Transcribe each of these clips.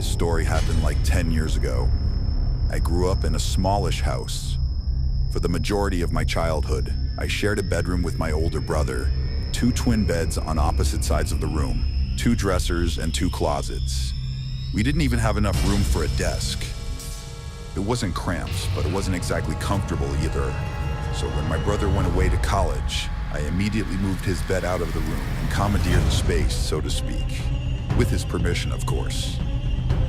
This story happened like 10 years ago. I grew up in a smallish house. For the majority of my childhood, I shared a bedroom with my older brother, two twin beds on opposite sides of the room, two dressers and two closets. We didn't even have enough room for a desk. It wasn't cramped, but it wasn't exactly comfortable either. So when my brother went away to college, I immediately moved his bed out of the room and commandeered the space, so to speak. With his permission, of course.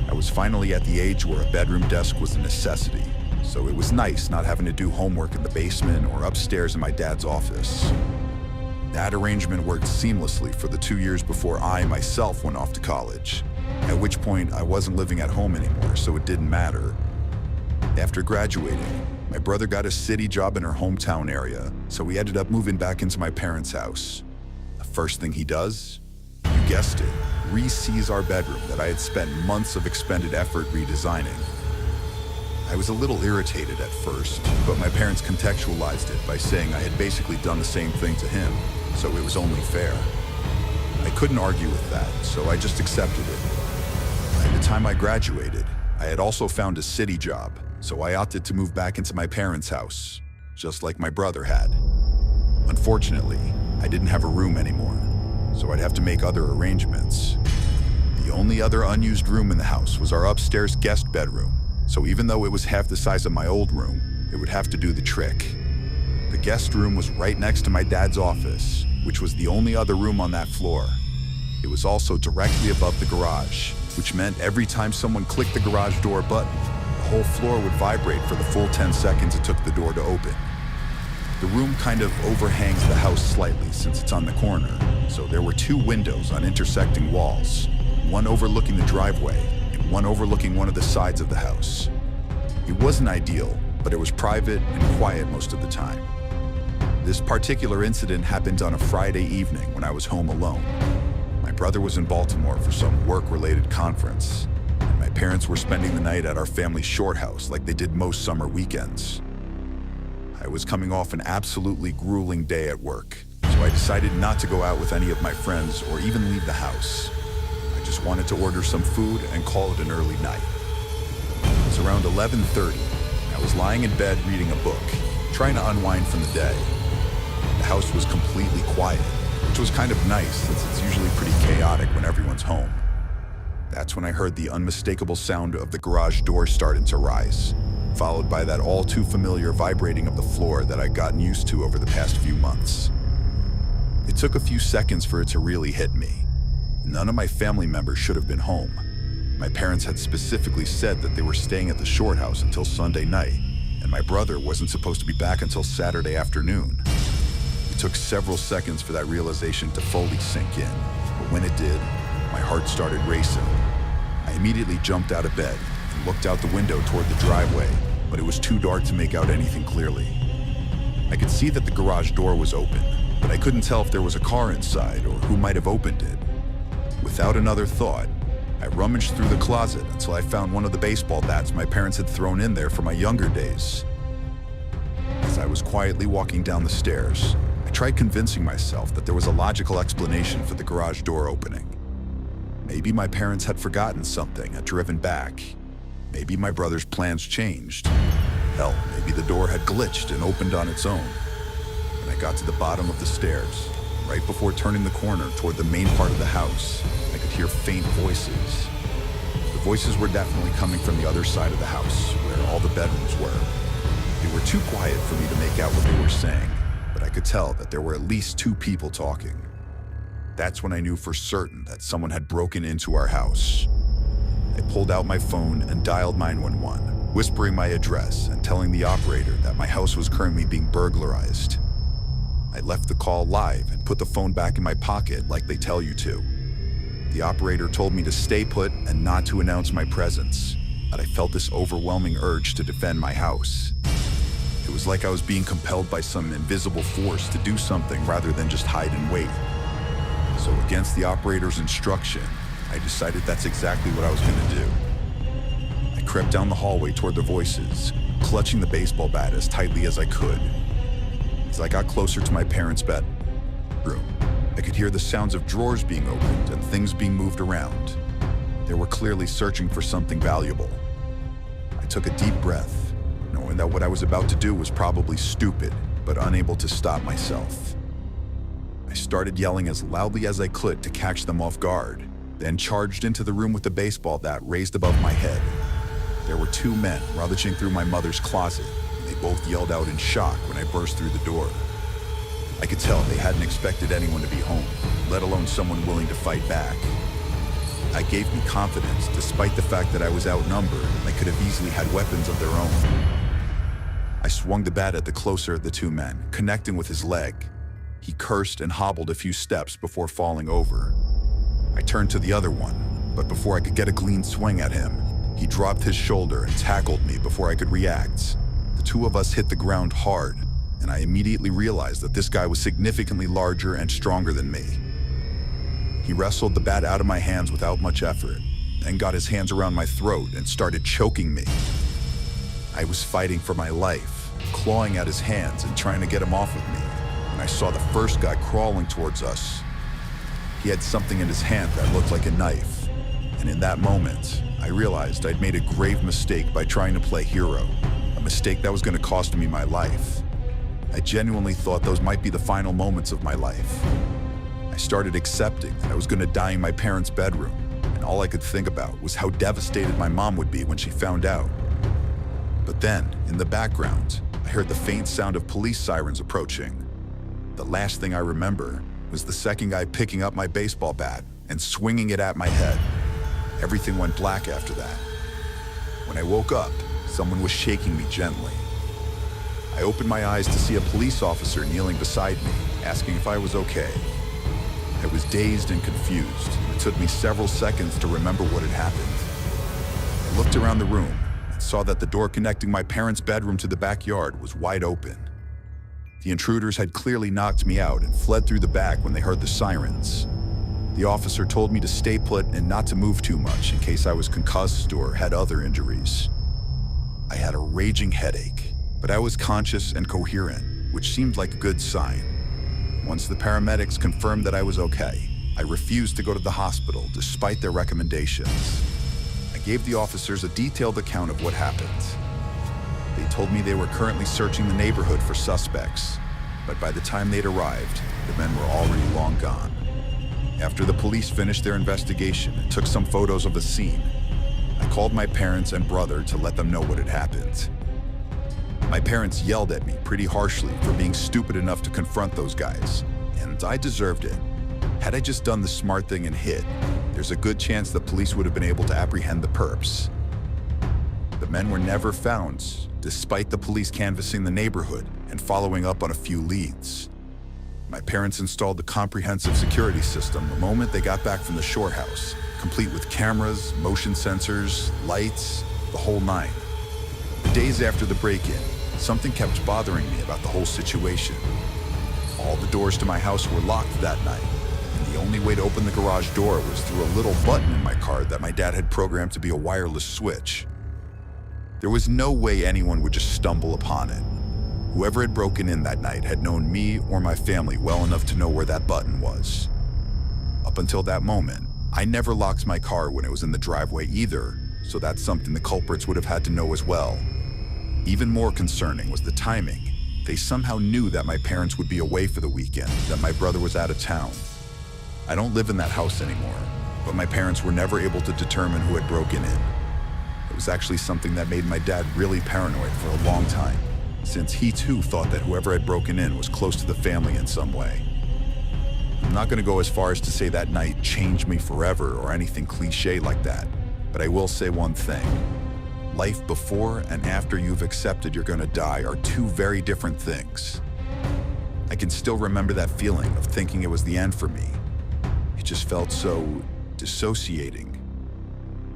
I was finally at the age where a bedroom desk was a necessity, so it was nice not having to do homework in the basement or upstairs in my dad's office. That arrangement worked seamlessly for the 2 years before I myself went off to college, at which point I wasn't living at home anymore, so it didn't matter. After graduating, my brother got a city job in our hometown area, so we ended up moving back into my parents' house. The first thing he does, you guessed it, re-sees our bedroom that I had spent months of expended effort redesigning. I was a little irritated at first, but my parents contextualized it by saying I had basically done the same thing to him, so it was only fair. I couldn't argue with that, so I just accepted it. By the time I graduated, I had also found a city job, so I opted to move back into my parents' house, just like my brother had. Unfortunately, I didn't have a room anymore, so I'd have to make other arrangements. The only other unused room in the house was our upstairs guest bedroom, so even though it was half the size of my old room, it would have to do the trick. The guest room was right next to my dad's office, which was the only other room on that floor. It was also directly above the garage, which meant every time someone clicked the garage door button, the whole floor would vibrate for the full 10 seconds it took the door to open. The room kind of overhangs the house slightly since it's on the corner, so there were two windows on intersecting walls, one overlooking the driveway and one overlooking one of the sides of the house. It wasn't ideal, but it was private and quiet most of the time. This particular incident happened on a Friday evening when I was home alone. My brother was in Baltimore for some work-related conference, and my parents were spending the night at our family's short house like they did most summer weekends. I was coming off an absolutely grueling day at work, so I decided not to go out with any of my friends or even leave the house. I just wanted to order some food and call it an early night. It was around 11:30. I was lying in bed reading a book, trying to unwind from the day. The house was completely quiet, which was kind of nice since it's usually pretty chaotic when everyone's home. That's when I heard the unmistakable sound of the garage door starting to rise, followed by that all too familiar vibrating of the floor that I'd gotten used to over the past few months. It took a few seconds for it to really hit me. None of my family members should have been home. My parents had specifically said that they were staying at the short house until Sunday night, and my brother wasn't supposed to be back until Saturday afternoon. It took several seconds for that realization to fully sink in, but when it did, my heart started racing. I immediately jumped out of bed and looked out the window toward the driveway, but it was too dark to make out anything clearly. I could see that the garage door was open, but I couldn't tell if there was a car inside or who might have opened it. Without another thought, I rummaged through the closet until I found one of the baseball bats my parents had thrown in there for my younger days. As I was quietly walking down the stairs, I tried convincing myself that there was a logical explanation for the garage door opening. Maybe my parents had forgotten something and driven back. Maybe my brother's plans changed. Hell, maybe the door had glitched and opened on its own. When I got to the bottom of the stairs, right before turning the corner toward the main part of the house, I could hear faint voices. The voices were definitely coming from the other side of the house, where all the bedrooms were. They were too quiet for me to make out what they were saying, but I could tell that there were at least two people talking. That's when I knew for certain that someone had broken into our house. I pulled out my phone and dialed 911, whispering my address and telling the operator that my house was currently being burglarized. I left the call live and put the phone back in my pocket like they tell you to. The operator told me to stay put and not to announce my presence, but I felt this overwhelming urge to defend my house. It was like I was being compelled by some invisible force to do something rather than just hide and wait. So against the operator's instruction, I decided that's exactly what I was going to do. I crept down the hallway toward the voices, clutching the baseball bat as tightly as I could. As I got closer to my parents' bedroom, I could hear the sounds of drawers being opened and things being moved around. There They were clearly searching for something valuable. I took a deep breath, knowing that what I was about to do was probably stupid, but unable to stop myself. I started yelling as loudly as I could to catch them off guard, then charged into the room with the baseball bat raised above my head. There were two men rummaging through my mother's closet, and they both yelled out in shock when I burst through the door. I could tell they hadn't expected anyone to be home, let alone someone willing to fight back. That gave me confidence, despite the fact that I was outnumbered and they could have easily had weapons of their own. I swung the bat at the closer of the two men, connecting with his leg. He cursed and hobbled a few steps before falling over. I turned to the other one, but before I could get a clean swing at him, he dropped his shoulder and tackled me before I could react. The two of us hit the ground hard, and I immediately realized that this guy was significantly larger and stronger than me. He wrestled the bat out of my hands without much effort, then got his hands around my throat and started choking me. I was fighting for my life, clawing at his hands and trying to get him off of me, when I saw the first guy crawling towards us. He had something in his hand that looked like a knife, and in that moment, I realized I'd made a grave mistake by trying to play hero, a mistake that was going to cost me my life. I genuinely thought those might be the final moments of my life. I started accepting that I was going to die in my parents' bedroom, and all I could think about was how devastated my mom would be when she found out. But then, in the background, I heard the faint sound of police sirens approaching. The last thing I remember was the second guy picking up my baseball bat and swinging it at my head. Everything went black after that. When I woke up, someone was shaking me gently. I opened my eyes to see a police officer kneeling beside me, asking if I was okay. I was dazed and confused. It took me several seconds to remember what had happened. I looked around the room and saw that the door connecting my parents' bedroom to the backyard was wide open. The intruders had clearly knocked me out and fled through the back when they heard the sirens. The officer told me to stay put and not to move too much in case I was concussed or had other injuries. I had a raging headache, but I was conscious and coherent, which seemed like a good sign. Once the paramedics confirmed that I was okay, I refused to go to the hospital despite their recommendations. I gave the officers a detailed account of what happened. They told me they were currently searching the neighborhood for suspects, but by the time they'd arrived, the men were already long gone. After the police finished their investigation and took some photos of the scene, I called my parents and brother to let them know what had happened. My parents yelled at me pretty harshly for being stupid enough to confront those guys, and I deserved it. Had I just done the smart thing and hid, there's a good chance the police would have been able to apprehend the perps. The men were never found, despite the police canvassing the neighborhood and following up on a few leads. My parents installed the comprehensive security system the moment they got back from the shore house, complete with cameras, motion sensors, lights, the whole nine. The days after the break-in, something kept bothering me about the whole situation. All the doors to my house were locked that night, and the only way to open the garage door was through a little button in my car that my dad had programmed to be a wireless switch. There was no way anyone would just stumble upon it. Whoever had broken in that night had known me or my family well enough to know where that button was. Up until that moment, I never locked my car when it was in the driveway either, so that's something the culprits would have had to know as well. Even more concerning was the timing. They somehow knew that my parents would be away for the weekend, that my brother was out of town. I don't live in that house anymore, but my parents were never able to determine who had broken in. It was actually something that made my dad really paranoid for a long time, since he too thought that whoever had broken in was close to the family in some way. I'm not going to go as far as to say that night changed me forever or anything cliche like that, but I will say one thing. Life before and after you've accepted you're going to die are two very different things. I can still remember that feeling of thinking it was the end for me. It just felt so dissociating.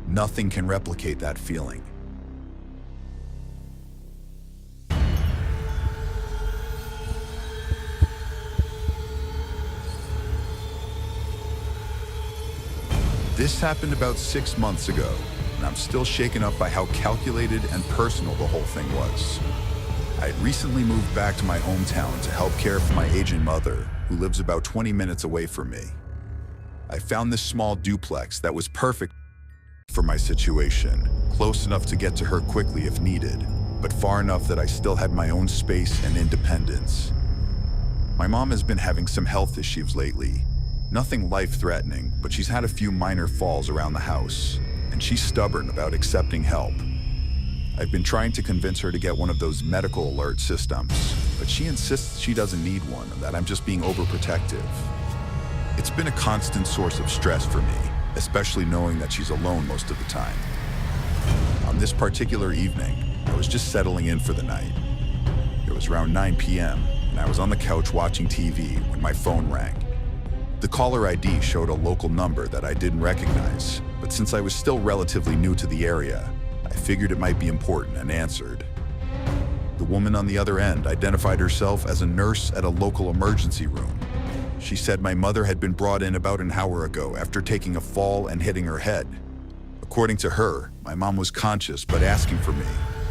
Nothing can replicate that feeling. This happened about 6 months ago, and I'm still shaken up by how calculated and personal the whole thing was. I had recently moved back to my hometown to help care for my aging mother, who lives about 20 minutes away from me. I found this small duplex that was perfect for my situation, close enough to get to her quickly if needed, but far enough that I still had my own space and independence. My mom has been having some health issues lately. Nothing life-threatening, but she's had a few minor falls around the house, and she's stubborn about accepting help. I've been trying to convince her to get one of those medical alert systems, but she insists she doesn't need one and that I'm just being overprotective. It's been a constant source of stress for me, especially knowing that she's alone most of the time. On this particular evening, I was just settling in for the night. It was around 9 p.m., and I was on the couch watching TV when my phone rang. The caller ID showed a local number that I didn't recognize, but since I was still relatively new to the area, I figured it might be important and answered. The woman on the other end identified herself as a nurse at a local emergency room. She said my mother had been brought in about an hour ago after taking a fall and hitting her head. According to her, my mom was conscious but asking for me,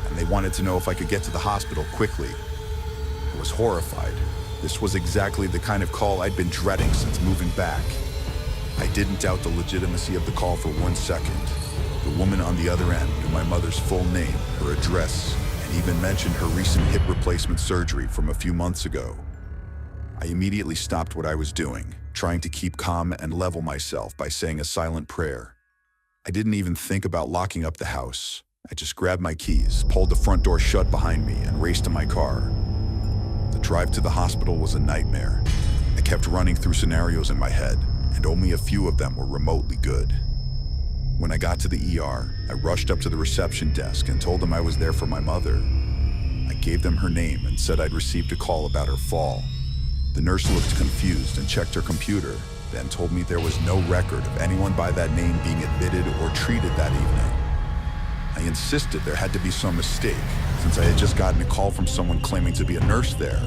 and they wanted to know if I could get to the hospital quickly. I was horrified. This was exactly the kind of call I'd been dreading since moving back. I didn't doubt the legitimacy of the call for 1 second. The woman on the other end knew my mother's full name, her address, and even mentioned her recent hip replacement surgery from a few months ago. I immediately stopped what I was doing, trying to keep calm and level myself by saying a silent prayer. I didn't even think about locking up the house. I just grabbed my keys, pulled the front door shut behind me, and raced to my car. The drive to the hospital was a nightmare. I kept running through scenarios in my head, and only a few of them were remotely good. When I got to the ER, I rushed up to the reception desk and told them I was there for my mother. I gave them her name and said I'd received a call about her fall. The nurse looked confused and checked her computer, then told me there was no record of anyone by that name being admitted or treated that evening. I insisted there had to be some mistake, since I had just gotten a call from someone claiming to be a nurse there.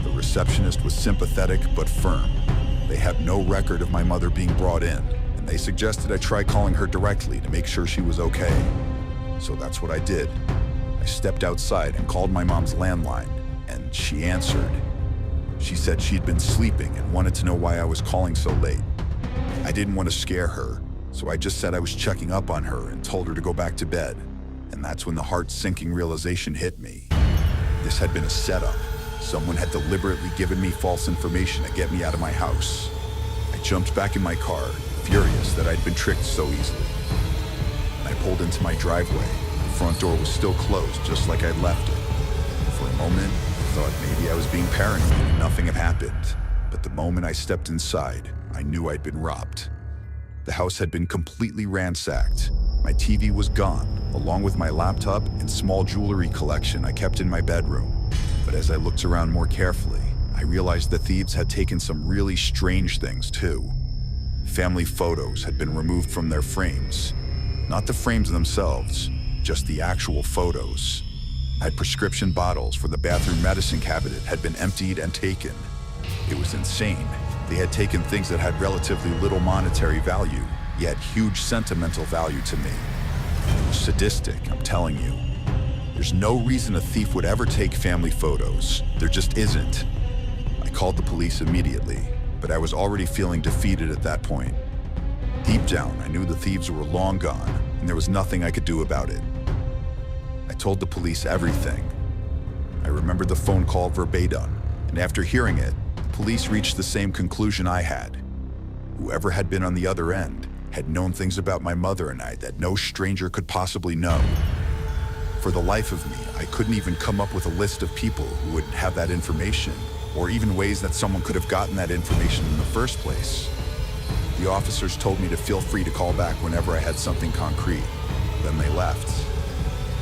The receptionist was sympathetic but firm. They had no record of my mother being brought in, and they suggested I try calling her directly to make sure she was okay. So that's what I did. I stepped outside and called my mom's landline, and she answered. She said she'd been sleeping and wanted to know why I was calling so late. I didn't want to scare her, so I just said I was checking up on her and told her to go back to bed. And that's when the heart-sinking realization hit me. This had been a setup. Someone had deliberately given me false information to get me out of my house. I jumped back in my car, furious that I'd been tricked so easily. When I pulled into my driveway, the front door was still closed, just like I'd left it. For a moment, I thought maybe I was being paranoid and nothing had happened. But the moment I stepped inside, I knew I'd been robbed. The house had been completely ransacked. My TV was gone, along with my laptop and small jewelry collection I kept in my bedroom. But as I looked around more carefully, I realized the thieves had taken some really strange things too. Family photos had been removed from their frames. Not the frames themselves, just the actual photos. Prescription bottles for the bathroom medicine cabinet had been emptied and taken. It was insane. They had taken things that had relatively little monetary value, yet huge sentimental value to me. It was sadistic, I'm telling you. There's no reason a thief would ever take family photos. There just isn't. I called the police immediately, but I was already feeling defeated at that point. Deep down, I knew the thieves were long gone, and there was nothing I could do about it. I told the police everything. I remembered the phone call verbatim, and after hearing it, the police reached the same conclusion I had. Whoever had been on the other end had known things about my mother and I that no stranger could possibly know. For the life of me, I couldn't even come up with a list of people who would have that information, or even ways that someone could have gotten that information in the first place. The officers told me to feel free to call back whenever I had something concrete. Then they left.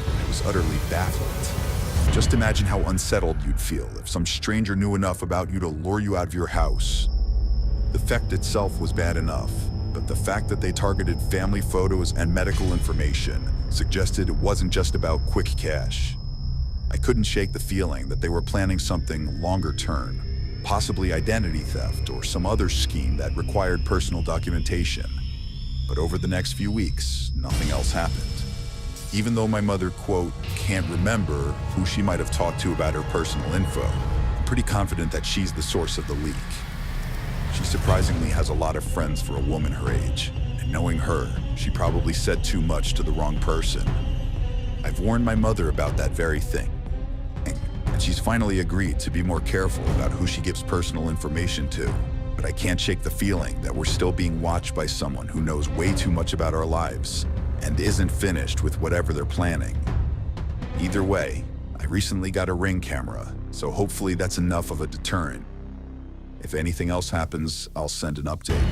I was utterly baffled. Just imagine how unsettled you'd feel if some stranger knew enough about you to lure you out of your house. The theft itself was bad enough, but the fact that they targeted family photos and medical information suggested it wasn't just about quick cash. I couldn't shake the feeling that they were planning something longer term, possibly identity theft or some other scheme that required personal documentation. But over the next few weeks, nothing else happened. Even though my mother, quote, can't remember who she might have talked to about her personal info, I'm pretty confident that she's the source of the leak. She surprisingly has a lot of friends for a woman her age, and Knowing her, she probably said too much to the wrong person. I've warned my mother about that very thing, and she's finally agreed to be more careful about who she gives personal information to. But I can't shake the feeling that we're still being watched by someone who knows way too much about our lives and isn't finished with whatever they're planning. Either way, I recently got a Ring camera, so hopefully that's enough of a deterrent. If anything else happens, I'll send an update.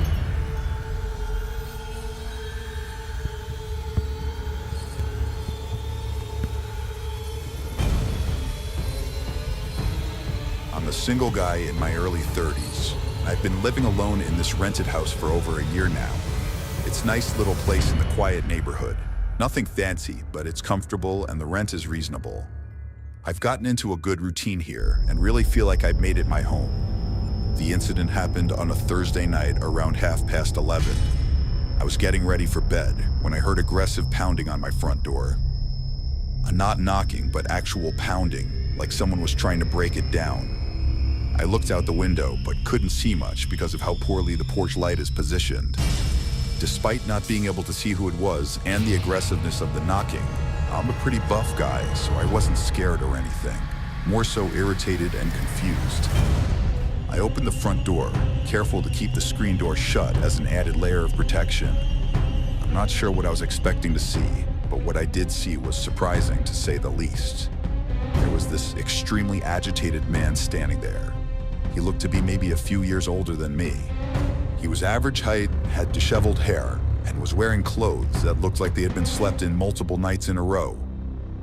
I'm a single guy in my early 30s. I've been living alone in this rented house for over a year now. It's a nice little place in the quiet neighborhood. Nothing fancy, but it's comfortable and the rent is reasonable. I've gotten into a good routine here and really feel like I've made it my home. The incident happened on a Thursday night around 11:30. I was getting ready for bed when I heard aggressive pounding on my front door. Not knocking, but actual pounding, like someone was trying to break it down. I looked out the window, but couldn't see much because of how poorly the porch light is positioned. Despite not being able to see who it was and the aggressiveness of the knocking, I'm a pretty buff guy, so I wasn't scared or anything, more so irritated and confused. I opened the front door, careful to keep the screen door shut as an added layer of protection. I'm not sure what I was expecting to see, but what I did see was surprising to say the least. There was this extremely agitated man standing there. He looked to be maybe a few years older than me. He was average height, had disheveled hair, and was wearing clothes that looked like they had been slept in multiple nights in a row.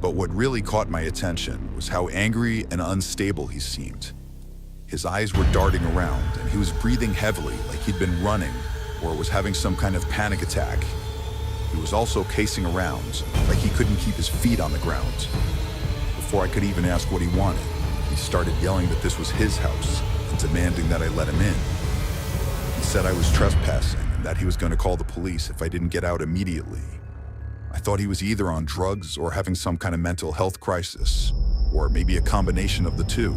But what really caught my attention was how angry and unstable he seemed. His eyes were darting around, and he was breathing heavily like he'd been running or was having some kind of panic attack. He was also pacing around like he couldn't keep his feet on the ground. Before I could even ask what he wanted, he started yelling that this was his house and demanding that I let him in. He said I was trespassing and that he was going to call the police if I didn't get out immediately. I thought he was either on drugs or having some kind of mental health crisis, or maybe a combination of the two.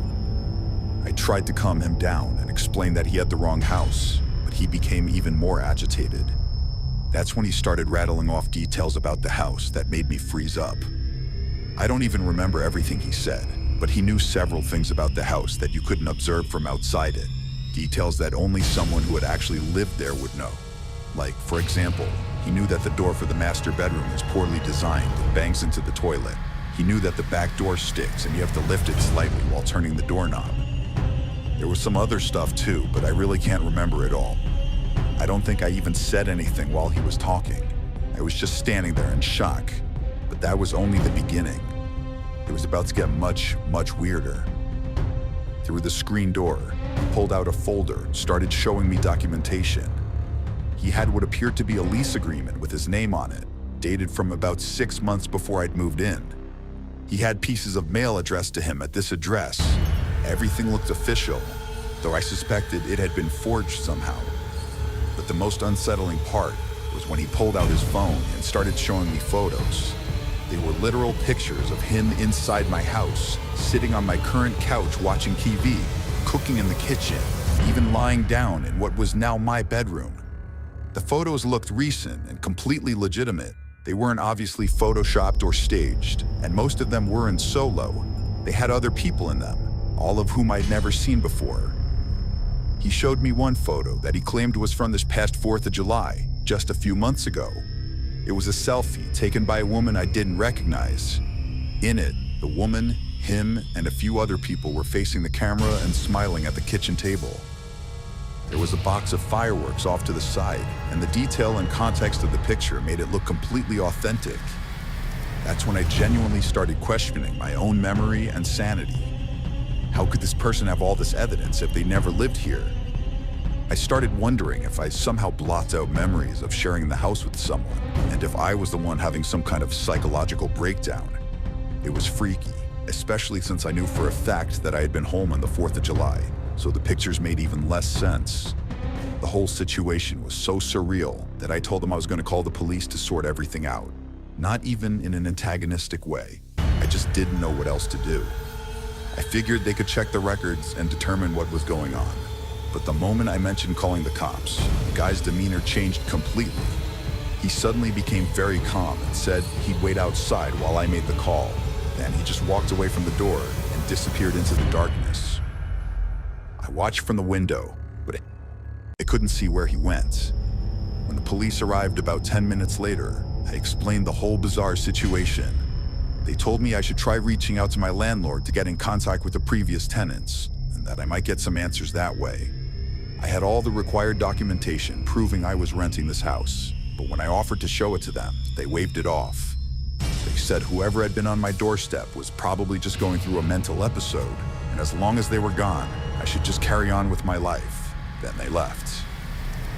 I tried to calm him down and explain that he had the wrong house, but he became even more agitated. That's when he started rattling off details about the house that made me freeze up. I don't even remember everything he said, but he knew several things about the house that you couldn't observe from outside it. Details that only someone who had actually lived there would know. Like, for example, he knew that the door for the master bedroom is poorly designed and bangs into the toilet. He knew that the back door sticks and you have to lift it slightly while turning the doorknob. There was some other stuff too, but I really can't remember it all. I don't think I even said anything while he was talking. I was just standing there in shock. But that was only the beginning. It was about to get much, much weirder. Through the screen door, he pulled out a folder and started showing me documentation. He had what appeared to be a lease agreement with his name on it, dated from about 6 months before I'd moved in. He had pieces of mail addressed to him at this address. Everything looked official, though I suspected it had been forged somehow. But the most unsettling part was when he pulled out his phone and started showing me photos. They were literal pictures of him inside my house, sitting on my current couch watching TV, cooking in the kitchen, even lying down in what was now my bedroom. The photos looked recent and completely legitimate. They weren't obviously photoshopped or staged, and most of them weren't solo. They had other people in them, all of whom I'd never seen before. He showed me one photo that he claimed was from this past 4th of July, just a few months ago. It was a selfie taken by a woman I didn't recognize. In it, the woman, him, and a few other people were facing the camera and smiling at the kitchen table. There was a box of fireworks off to the side, and the detail and context of the picture made it look completely authentic. That's when I genuinely started questioning my own memory and sanity. How could this person have all this evidence if they never lived here? I started wondering if I somehow blocked out memories of sharing the house with someone, and if I was the one having some kind of psychological breakdown. It was freaky, especially since I knew for a fact that I had been home on the 4th of July, so the pictures made even less sense. The whole situation was so surreal that I told them I was going to call the police to sort everything out. Not even in an antagonistic way. I just didn't know what else to do. I figured they could check the records and determine what was going on. But the moment I mentioned calling the cops, the guy's demeanor changed completely. He suddenly became very calm and said he'd wait outside while I made the call. Then he just walked away from the door and disappeared into the darkness. I watched from the window, but I couldn't see where he went. When the police arrived about 10 minutes later, I explained the whole bizarre situation. They told me I should try reaching out to my landlord to get in contact with the previous tenants, and that I might get some answers that way. I had all the required documentation proving I was renting this house, but when I offered to show it to them, they waved it off. They said whoever had been on my doorstep was probably just going through a mental episode, and as long as they were gone, I should just carry on with my life. Then they left.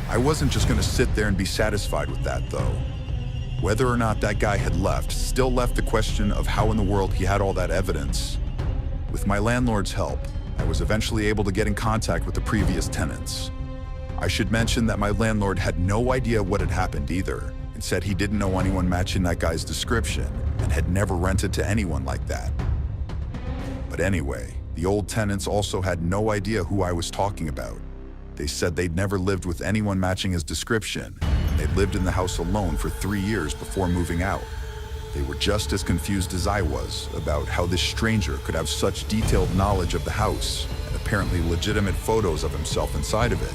I wasn't just going to sit there and be satisfied with that, though. Whether or not that guy had left still left the question of how in the world he had all that evidence. With my landlord's help, I was eventually able to get in contact with the previous tenants. I should mention that my landlord had no idea what had happened either, and said he didn't know anyone matching that guy's description and had never rented to anyone like that. But anyway, the old tenants also had no idea who I was talking about. They said they'd never lived with anyone matching his description. They'd lived in the house alone for 3 years before moving out. They were just as confused as I was about how this stranger could have such detailed knowledge of the house and apparently legitimate photos of himself inside of it.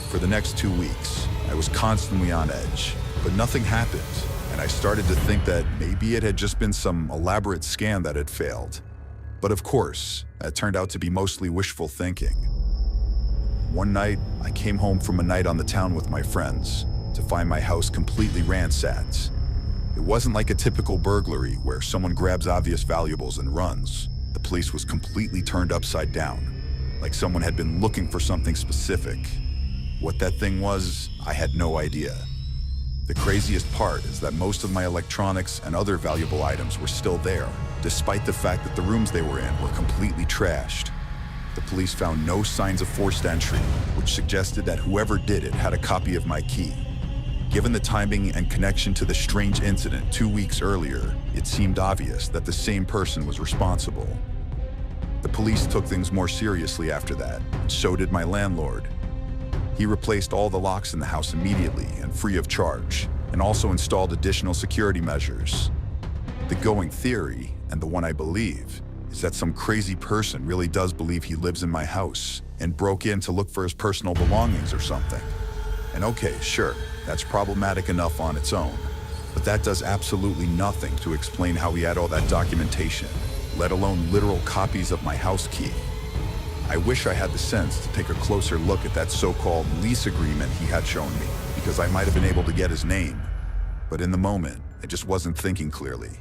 For the next 2 weeks, I was constantly on edge, but nothing happened, and I started to think that maybe it had just been some elaborate scam that had failed. But of course, that turned out to be mostly wishful thinking. One night, I came home from a night on the town with my friends to find my house completely ransacked. It wasn't like a typical burglary where someone grabs obvious valuables and runs. The place was completely turned upside down, like someone had been looking for something specific. What that thing was, I had no idea. The craziest part is that most of my electronics and other valuable items were still there, despite the fact that the rooms they were in were completely trashed. The police found no signs of forced entry, which suggested that whoever did it had a copy of my key. Given the timing and connection to the strange incident 2 weeks earlier, it seemed obvious that the same person was responsible. The police took things more seriously after that, and so did my landlord. He replaced all the locks in the house immediately and free of charge, and also installed additional security measures. The going theory, and the one I believe, is that some crazy person really does believe he lives in my house and broke in to look for his personal belongings or something. And okay, sure, that's problematic enough on its own, but that does absolutely nothing to explain how he had all that documentation, let alone literal copies of my house key. I wish I had the sense to take a closer look at that so-called lease agreement he had shown me, because I might have been able to get his name. But in the moment, I just wasn't thinking clearly.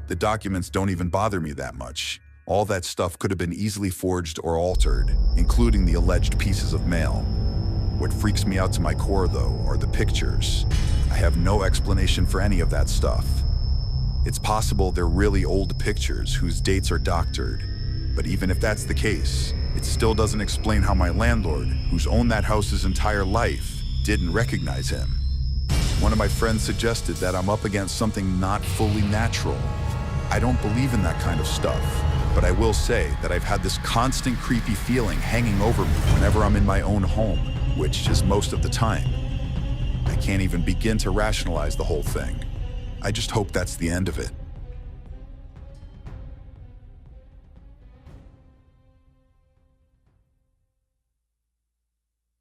The documents don't even bother me that much. All that stuff could have been easily forged or altered, including the alleged pieces of mail. What freaks me out to my core, though, are the pictures. I have no explanation for any of that stuff. It's possible they're really old pictures whose dates are doctored, but even if that's the case, it still doesn't explain how my landlord, who's owned that house his entire life, didn't recognize him. One of my friends suggested that I'm up against something not fully natural. I don't believe in that kind of stuff, but I will say that I've had this constant creepy feeling hanging over me whenever I'm in my own home, which is most of the time. I can't even begin to rationalize the whole thing. I just hope that's the end of it.